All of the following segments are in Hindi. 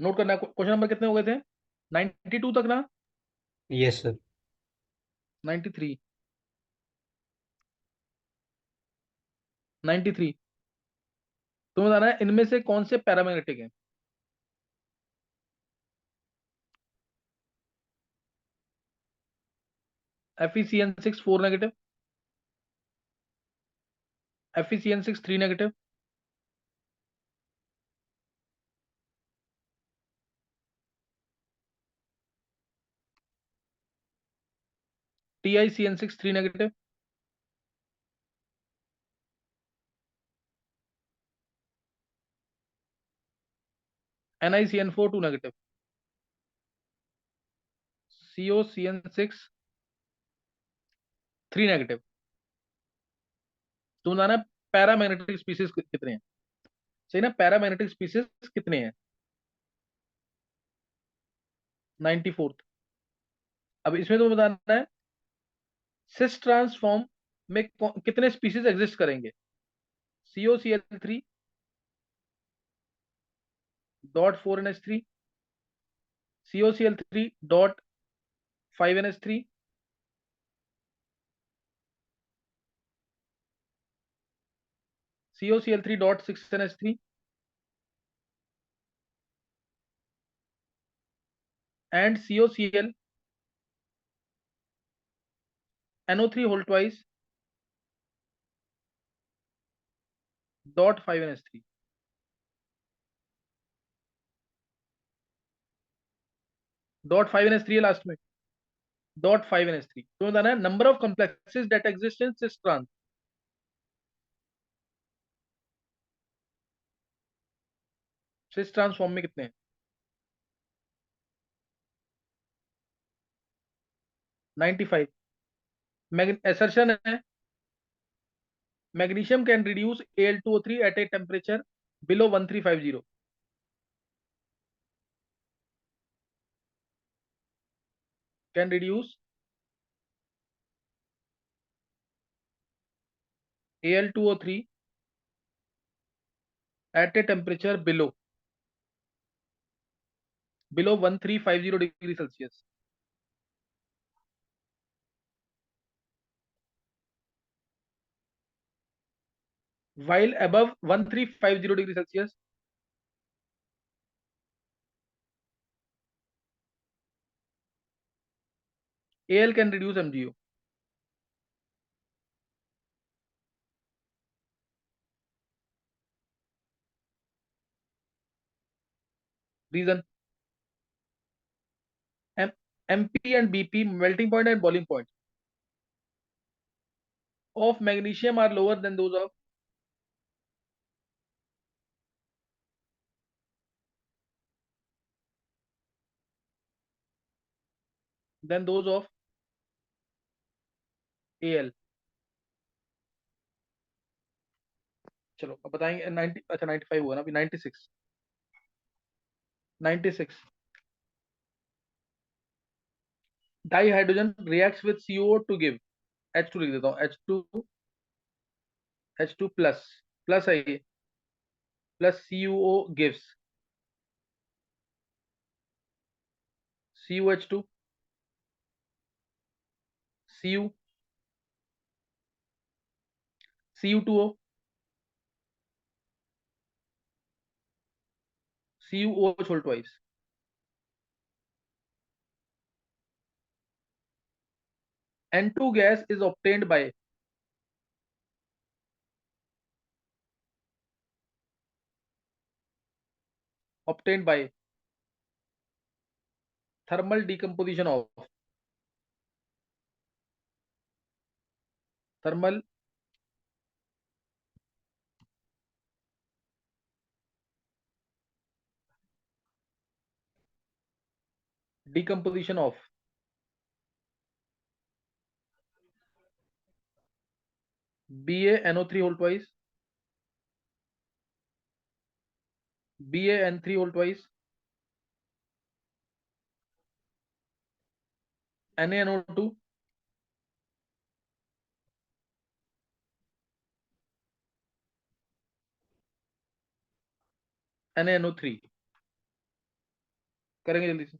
नोट करना है। क्वेश्चन नंबर कितने हो गए थे? 92 तक ना? Yes sir. 93। 93। तुम्हें बताना है इनमें से कौन से पैरामैग्नेटिक है। FeCN6 4 negative, FeCN6 3 negative, TiCN6 3 negative, NiCN4 2 negative, COCN6 3 negative. तुम बताना पैरामैग्नेटिक स्पीसीज कितने हैं। सही ना? पैरामैग्नेटिक स्पीसीज कितने हैं? 94th। अब इसमें तुम्हें बताना है सिस ट्रांसफॉर्म में कितने स्पीसीज एग्जिस्ट करेंगे। COCl3 dot 4NH3, COCl3 dot 5NH3, COCl3 dot 6NH3 and COCl NO3 whole twice dot 5NH3। Dot 5NH3 है लास्ट में। Dot 5NH3। तो बताना है number of complexes that exist in cis trans. Cis trans form में कितने हैं? 95। एसर्शन है magnesium can reduce Al2O3 at a temperature below 1350। Can reduce Al2O3 at a temperature below 1350 degree Celsius. while above 1350 degree Celsius Al can reduce MgO। reason M MP and BP melting point and boiling point of magnesium are lower than those of Al। चलो अब बताएंगे 90। अच्छा 95 हुआ ना अभी। 96। 96। Dihydrogen reacts with CO to give H2। लिख देता हूँ H2। H2 प्लस प्लस है ये, plus CuO gives CuH2 Cu Cu2O CuOH whole twice। N2 gas is obtained by thermal decomposition of thermal decomposition of BaNO3 whole twice, BaN3 whole twice, NaNO2, NaNO3। करेंगे जल्दी से।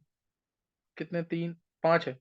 कितने, तीन, पांच है।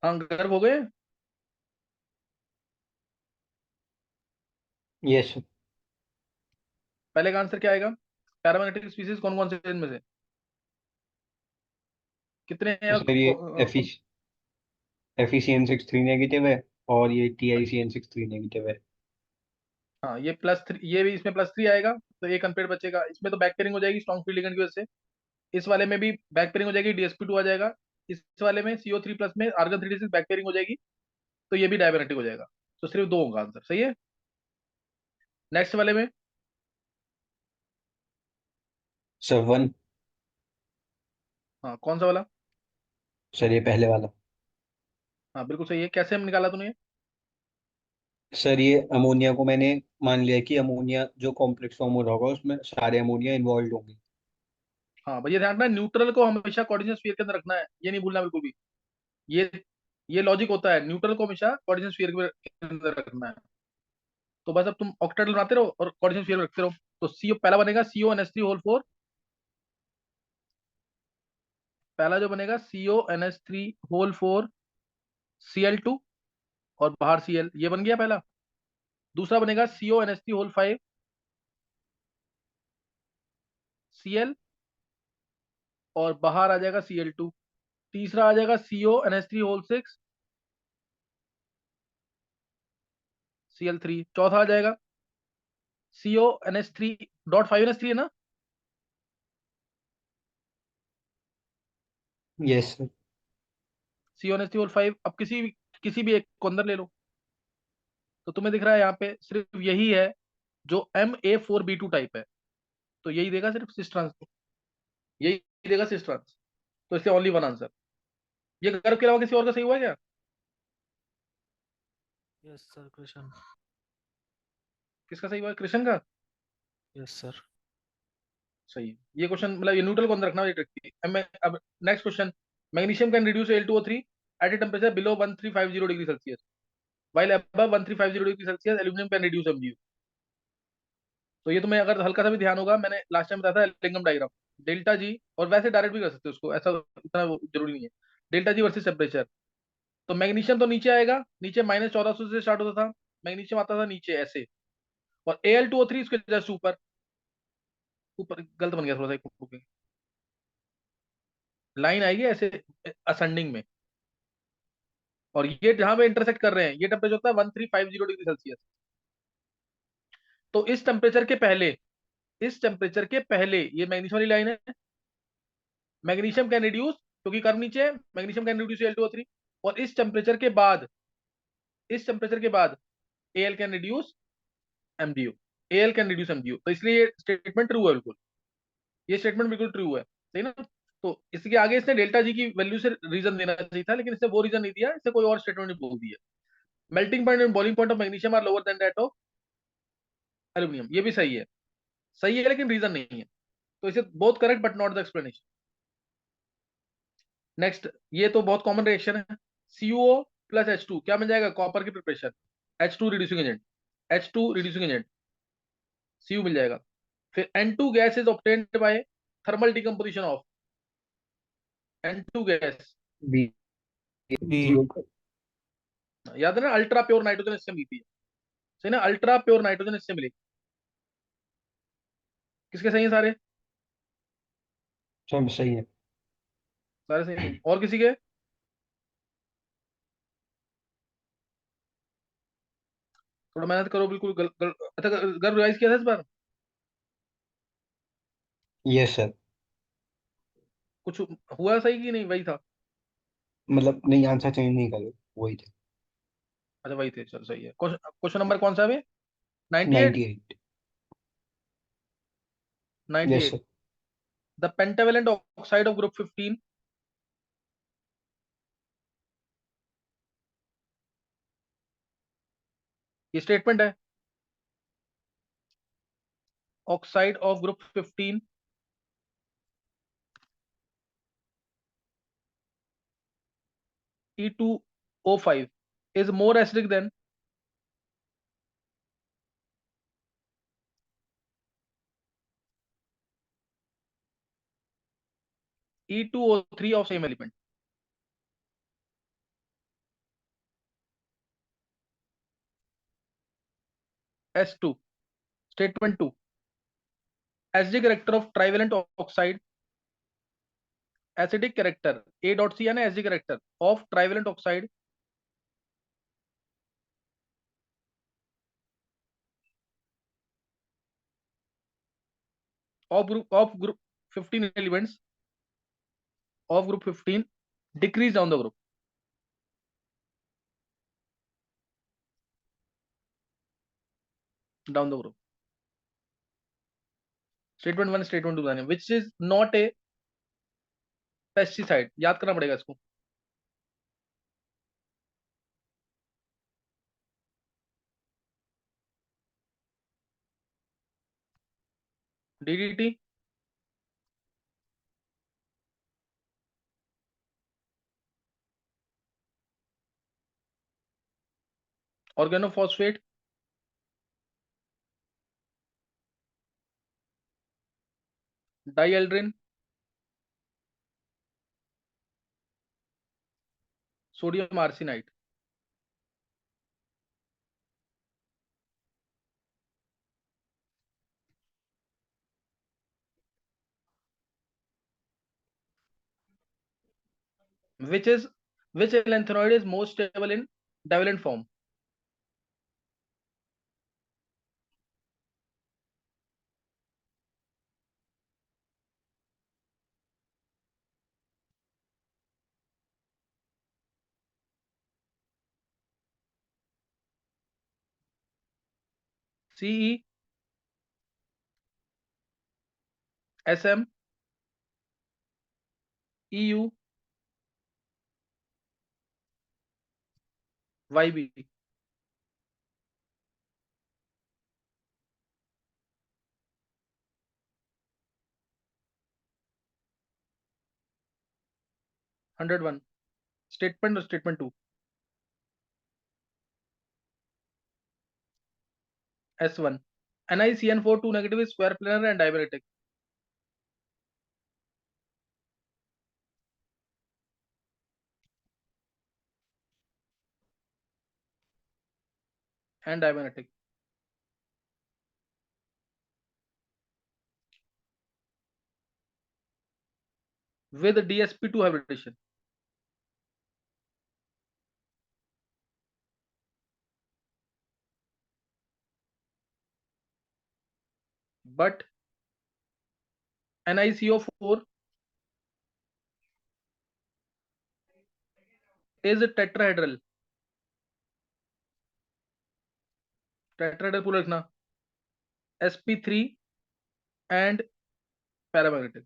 हाँ गर्व हो गए। Yes sir. पहले का आंसर क्या आएगा? पैरामैग्नेटिक स्पीसीज कौन कौन से हैं इनमें से? कितने हैं सर ये Fe6 नेगेटिव है, और ये TiCN6 नेगेटिव है। हाँ ये +3, ये भी इसमें +3 आएगा, तो एक अनपेड बचेगा। इसमें तो बैक पेयरिंग हो जाएगी स्ट्रॉन्ग फील्ड लिगेंड की वजह से। इस वाले में भी बैक पेयरिंग हो जाएगी, DsP2 आ जाएगा। इस वाले में CO3+ में आर्गन 3D6 बैक पेयरिंग हो जाएगी, तो ये भी डायबेटिक हो जाएगा। तो सिर्फ दो होगा आंसर, सही है। नेक्स्ट वाले में, सर 1। हाँ कौन सा वाला? सर ये पहले वाला। हाँ बिल्कुल सही है। कैसे हम निकाला तूने? सर ये अमोनिया को मैंने मान लिया कि अमोनिया जो कॉम्प्लेक्स फॉर्म हो रहा होगा उसमें सारे अमोनिया इन्वॉल्व होंगे। हाँ भैया ध्यान रखना, न्यूट्रल को हमेशा कोऑर्डिनेट स्फीयर के अंदर रखना है, ये नहीं भूलना बिल्कुल भी। ये ये लॉजिक होता है, न्यूट्रल को हमेशा कोऑर्डिनेट स्फीयर के अंदर रखना है। तो बस अब तुम ऑक्टेट बनाते रहो और कोऑर्डिनेट स्फीयर में रखते रहो। तो सीओ पहला बनेगा CO NH3 होल 4। पहला जो बनेगा CO NH3 होल 4 Cl2, और बाहर Cl, ये बन गया पहला। दूसरा बनेगा CO NH3 होल 5 Cl, और बाहर आ जाएगा Cl2। तीसरा आ जाएगा CO NH3 होल 6 Cl3। चौथा आ जाएगा CO NH3.5 NH3 है ना। Yes sir. CO NH3 whole 5, अब किसी भी एक को अंदर ले लो। तो तुम्हें दिख रहा है यहाँ पे सिर्फ यही है जो Ma4B2 टाइप है, तो यही देगा सिर्फ सिस ट्रांस, यही देगा सिस ट्रांस। तो इससे ओनली वन आंसर। ये गर्भ के अलावा किसी और का सही हुआ है क्या? Yes sir, Krishna. किसका सही हुआ है? कृष्ण का। Yes sir. सही है ये क्वेश्चन, मतलब ये न्यूट्रल को अंदर रखना, ये ट्रिक थी। अब next question. Magnesium can reduce Al2O3 at a temperature below 1350 degree Celsius, while above 1350 degree Celsius aluminium can reduce MgU। तो ये तुम्हें अगर हल्का सा भी ध्यान होगा, मैंने लास्ट टाइम बताया था लिंगम डायग्राम, डेल्टा जी, और वैसे डायरेक्ट भी कर सकते हो उसको, ऐसा इतना वो जरूरी नहीं है। Delta G versus temperature. तो मैग्नीशियम तो नीचे आएगा, नीचे -1400 से स्टार्ट होता था, मैग्नीशियम आता था नीचे ऐसे, और Al2O3 इसके जस्ट ऊपर। ऊपर गलत बन गया थोड़ा सा, लाइन आएगी ऐसे असेंडिंग में, और ये जहां पे इंटरसेक्ट कर रहे हैं ये टेम्परेचर होता है 1350 डिग्री सेल्सियस। तो इस टेम्परेचर के पहले ये मैग्नीशियम वाली लाइन है। मैग्नीशियम कैन रिड्यूस, क्योंकि कर्व नीचे है, मैग्नीशियम कैन रिड्यूस Al2O3। और इस टेम्परेचर के बाद Al can reduce MgU। Al can reduce MgU, तो इसलिए ये स्टेटमेंट ट्रू है बिल्कुल। ये स्टेटमेंट बिल्कुल ट्रू है, सही ना। तो इसके आगे इसने डेल्टा जी की वैल्यू से रीजन देना चाहिए था, लेकिन इसने वो रीजन नहीं दिया, इससे कोई और स्टेटमेंट नहीं बोल दिया। Melting point and boiling point of magnesium are lower than that of aluminium, ये भी सही है। सही है लेकिन रीजन नहीं है। तो इसे both correct but not the explanation. Next, ये तो बहुत कॉमन रिएक्शन है। CuO+H2 क्या बन जाएगा? कॉपर की preparation, H2 reducing agent, H2 reducing agent, Cu मिल जाएगा। फिर N2 gas is obtained by thermal decomposition of N2 gas. B. B. G होगा। याद है ना, अल्ट्रा प्योर नाइट्रोजन इससे मिलती है, सही ना, अल्ट्रा प्योर नाइट्रोजन इससे मिलेगी। किसके सही है सारे? सब सही है। सारे सही है, और किसी के? थोड़ा मेहनत करो, बिल्कुल अच्छा गर्व रिवाइज किया था इस बार? Yes sir. कुछ हुआ सही कि नहीं, वही था? मतलब नहीं, आंसर चेंज नहीं करे, वही थे। अच्छा वही थे, चलो सही है। क्वेश्चन नंबर कौन सा है? 98। 98। Yes 98। Sir. The pentavalent oxide of group 15, ये स्टेटमेंट है। Oxide of group 15 E2O5 is more acidic than E2O3 of same element। S2. Statement 2. Acidic character of trivalent oxide. Acidic character A dot C and acidic character of trivalent oxide of group 15 elements of group 15 decrease down the group. Down the group. Statement 1, statement 2, which is not a pesticide. याद करना पड़ेगा इसको. DDT, organophosphate, dieldrin, sodium arsenite. Which lanthanoid is most stable in divalent form? CE, SM, EU, YB. (101). Statement or statement 2. S1. NiCN4 2 negative is square planar and diabanetic. And diabanetic. With DsP2 hybridization. But NiCO4 is tetrahedral. Tetrahedral पूरा लिखना. sp3 and paramagnetic.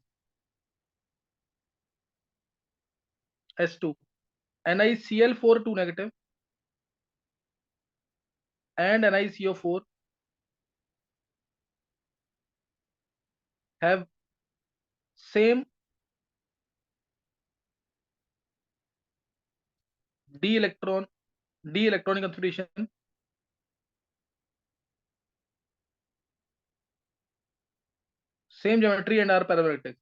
S2. NiCl4 2 negative and NiCO4 have same d electronic configuration, same geometry and are paramagnetic.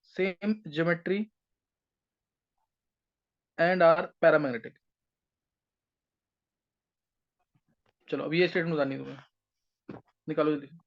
Same geometry and are paramagnetic. चलो अब ये स्टेटमेंट बतानी है तुम्हें. निकालो जल्दी.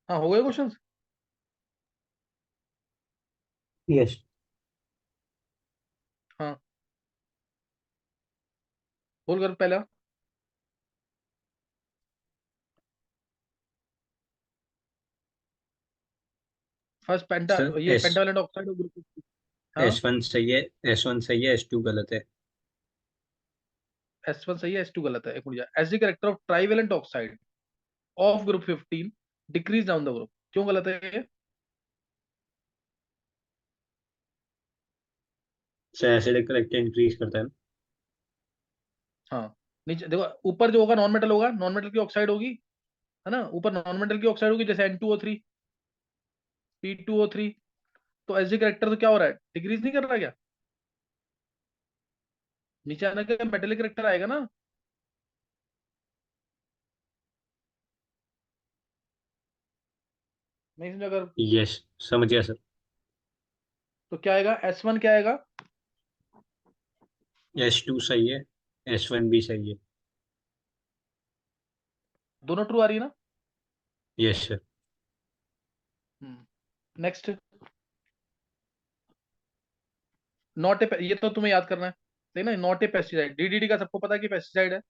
हाँ हो गए क्वेश्चन? यस हाँ बोल कर पहला। फर्स्ट पेंटा, सर। ये एस पेंटावेलेंट ऑक्साइड और ग्रुप। हाँ S1 सही है, S1 सही है, S2 गलत है। S1 सही है, S2 गलत है। एक minute, S D character of trivalent oxide of group 15 decrease down the group, क्यों गलत है ये? सर एसिडिक करेक्टर इंक्रीज करता है ना। हाँ नीचे देखो, ऊपर जो होगा नॉन मेटल होगा, नॉन मेटल की ऑक्साइड होगी, है ना, ऊपर नॉन मेटल की ऑक्साइड होगी जैसे N2O3, P2O3। तो एस डी कैरेक्टर तो क्या हो रहा है, डिक्रीज नहीं कर रहा क्या? नीचे आने के मेटेलिक कैरेक्टर आएगा ना। नहीं समझा? अगर यस समझ गया सर। तो क्या आएगा, S1 क्या आएगा? S2 सही है, S1 भी सही है। दोनों ट्रू आ रही है ना? Yes sir. Next, not a, ये तो तुम्हें याद करना है, सही ना? नॉट ए पेस्टिसाइड, डीडीटी का सबको पता है कि पेस्टिसाइड है।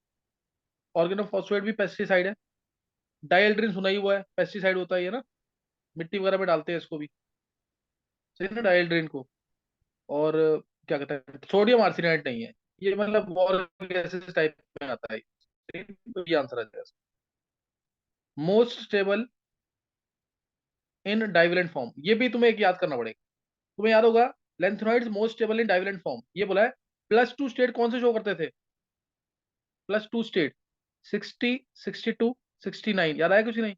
ऑर्गेनोफॉस्फेट भी पेस्टिसाइड है। डाइएल्ड्रिन सुना ही हुआ है, पेस्टिसाइड होता है ये ना, मिट्टी वगैरह में डालते हैं इसको भी, सही ना, डाइएल्ड्रिन को। और क्या कहते हैं, सोडियम आर्सेनाइड नहीं है ये, मतलब वॉर गैसेस टाइप में आता है। तो ये आंसर आ जाएगा। Most stable in divalent form, ये भी तुम्हें एक याद करना पड़ेगा। तुम्हें याद होगा, lanthanoids most stable in divalent form, ये बोला है। +2 स्टेट कौन से शो करते थे? +2 स्टेट 60, 62, 69, याद आया कुछ नहीं?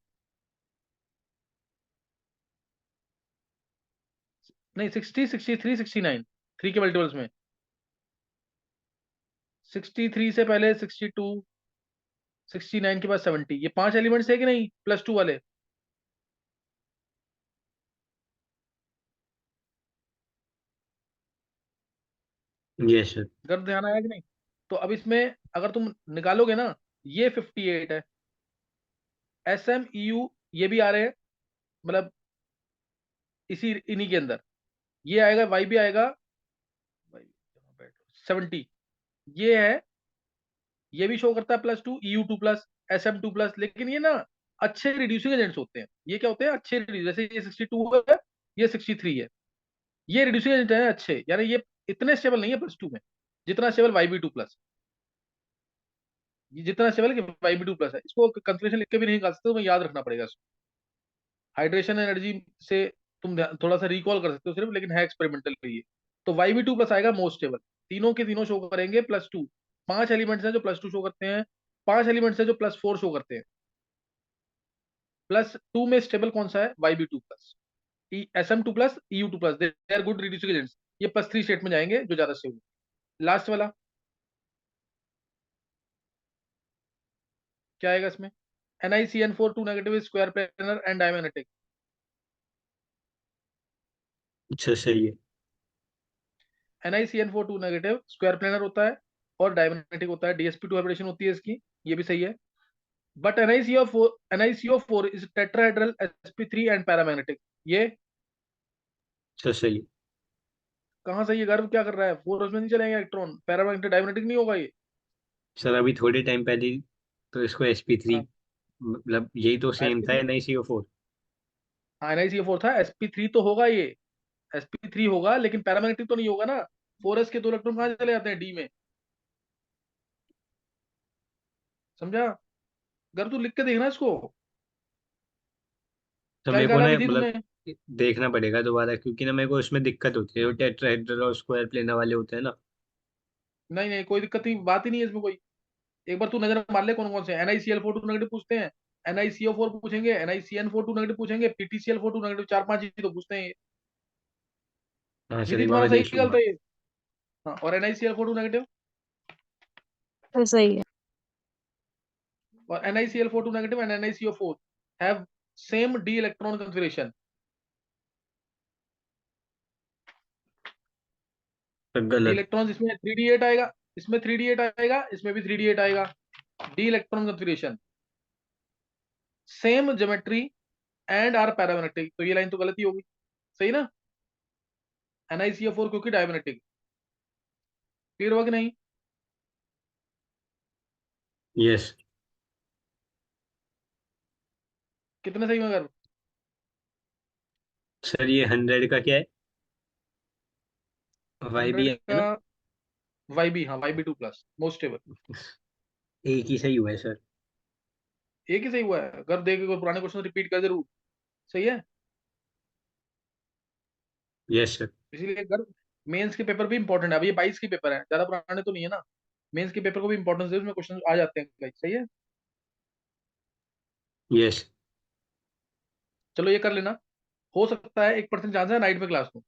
नहीं 60, 63, 69, थ्री के मल्टीपल्स में। 63 से पहले 62, 69 के बाद 70, ये 5 एलिमेंट्स है कि नहीं, +2 वाले? Yes sir. अगर ध्यान आया कि नहीं? तो अब इसमें अगर तुम निकालोगे ना, ये 58 है, SMEU ये भी आ रहे हैं, मतलब इसी इन्हीं के अंदर ये आएगा, वाई भी आएगा, 70 ये है, ये भी शो करता है +2, EU2+, SM2+, लेकिन ये ना अच्छे रिड्यूसिंग एजेंट्स होते हैं। ये क्या होते हैं, अच्छे जैसे ये 62 है, ये 63 है, ये रिड्यूसिंग एजेंट है अच्छे, यानी ये इतने स्टेबल नहीं है +2 में जितना स्टेबल YB2+, ये जितना स्टेबल है कि YB2+ है। इसको कंसंट्रेशन लिख के भी नहीं निकाल सकते, तो याद रखना पड़ेगा इसको। हाइड्रेशन एनर्जी से तुम थोड़ा सा रिकॉल कर सकते हो सिर्फ, लेकिन है एक्सपेरिमेंटल पे ये। तो YB2+ आएगा मोस्ट स्टेबल, तीनों के तीनों शो करेंगे +2। 5 एलिमेंट्स हैं जो +2 शो करते हैं, 5 एलिमेंट्स हैं जो +4 शो करते हैं। +2 में स्टेबल कौन सा है, YB2+, SM2+, EU2+, they are good reducing agents. ये +3 स्टेट में जाएंगे जो ज्यादा स्टेबल। लास्ट वाला क्या आएगा इसमें, NiCN4 2 negative square planar and diamagnetic. अच्छा सही है। NiCN4 2 नेगेटिव स्क्वायर प्लेनर होता है और डायमैग्नेटिक होता है, DsP2 हाइब्रिडेशन होती है इसकी, ये भी सही है। But NiCO4 is tetrahedral sp3 and paramagnetic, ये अच्छा सही है। कहाँ सही है? गर्व क्या कर रहा है, 4 उसमें नहीं चलेंगे इलेक्ट्रॉन, पैरामैग्नेटिक डायमैग्नेटिक नहीं होगा ये। सर अभी थोड़े टाइम पहले ही तो इसको SP3, हाँ मतलब यही तो सेम था sp3, NiCO4। हाँ NiCO4 था, sp3 तो होगा ये, sp3 होगा, लेकिन पैरामैग्नेटिक तो नहीं होगा ना। 4s के 2 इलेक्ट्रॉन कहाँ चले जाते हैं, डी में, समझा? अगर तू लिख के देखना इसको, तो क्या मेरे को निकाला ना विधि मतलब तूने? देखना पड़ेगा दोबारा, क्योंकि ना मेरे को इसमें दिक्कत होती है, जो टेट्राहेड्रल और स्क्वायर प्लेनर वाले होते हैं ना। नहीं नहीं कोई दिक्कत नहीं, बात ही नहीं है इसमें कोई। एक बार तू नजर मार ले कौन कौन से, NiCl4 2 नेगेटिव पूछते हैं, NiCO4 पूछेंगे, NiCN4 2 नेगेटिव पूछेंगे, PtCl4 2 नेगेटिव, 4 5 ही तो पूछते हैं ये। हाँ सर विधि एक बार तुम्हारा मैं सही देख गलत लूंगा। है ये? हाँ, और NiCl4 2 नेगेटिव तो सही है। और NiCl4 2 negative and NiCO4 have same d electron configuration. तो d गलत। इलेक्ट्रॉन इसमें 3d8 आएगा, इसमें 3d8 आएगा, इसमें भी 3d8 आएगा। d electron configuration, same geometry, and are paramagnetic, तो ये लाइन तो गलत ही होगी, सही ना। NiCO4 क्योंकि डायमैग्नेटिक। क्लियर हुआ कि नहीं? यस कितने सही में कर? सर, ये 100 का क्या है? वाई भी 100 है का ना? YB, हाँ YB2+ मोस्ट स्टेबल। एक ही सही हुआ है सर। एक ही सही हुआ है, अगर देख कोई पुराने क्वेश्चन रिपीट कर जरूर। सही है, यस सर। इसीलिए अगर मेंस के पेपर भी इंपॉर्टेंट है, अभी ये 22 की पेपर है, ज्यादा पुराने तो नहीं है ना। मेंस के पेपर को भी इंपॉर्टेंस दे, उसमें क्वेश्चन आ जाते हैं guys, सही है। यस चलो ये कर लेना। हो सकता है 1% चांस है नाइट में क्लास में,